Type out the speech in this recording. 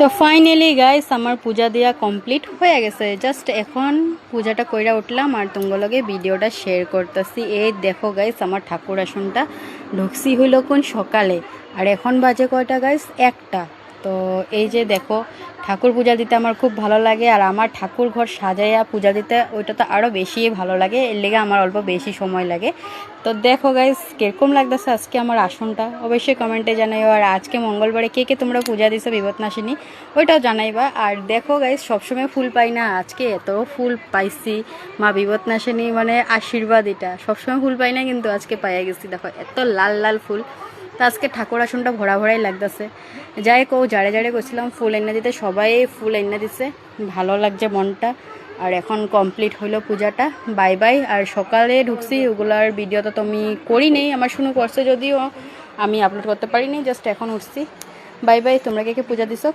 তো finally guys আমার পূজা দেওয়া কমপ্লিট হয়ে গেছে। জাস্ট এখন পূজাটা কইরা উঠলাম আর তোমাগুলোকে ভিডিওটা শেয়ার করতেছি। এই দেখো গাইস আমার ঠাকুর আসনটা ঢুকছি হইল কোন সকালে, আর এখন বাজে কয়টা গাইস? 1টা। তো এই যে দেখো ঠাকুর পূজা দিতে আমার খুব ভালো লাগে, আর আমার ঠাকুর ঘর সাজাইয়া পূজা দিতে ওইটা তো আরও বেশি ভালো লাগে, এর লেগে আমার অল্প বেশি সময় লাগে। তো দেখো গাইস কীরকম লাগতেছে আজকে আমার আসনটা, অবশ্যই কমেন্টে জানাইও। আর আজকে মঙ্গলবারে কে কে তোমরা পূজা দিছো বিপদনাশিনী ওইটাও জানাইবা। আর দেখো গাইস সবসময় ফুল পাই না, আজকে এত ফুল পাইছি। মা বিপদনাশিনী মানে আশীর্বাদ, এটা সবসময় ফুল পাই না কিন্তু আজকে পাইয়া গেছি। দেখো এত লাল লাল ফুল, তো আজকে ঠাকুর আসনটা ভরা ভরাই লাগতেছে। যাই কো যারে যারে গেছিলাম ফুল এনে দিতে, সবাই ফুল এনে দিছে, ভালো লাগছে মনটা। আর এখন কমপ্লিট হইলো পূজাটা, বাই বাই। আর সকালে ঢুকছি ওগুলার ভিডিও তো তুমি করি নেই, আমার শুনে করছে যদিও আমি আপলোড করতে পারিনি, জাস্ট এখন উঠছি। Bye bye. তোমরা কে কে পূজা দিছো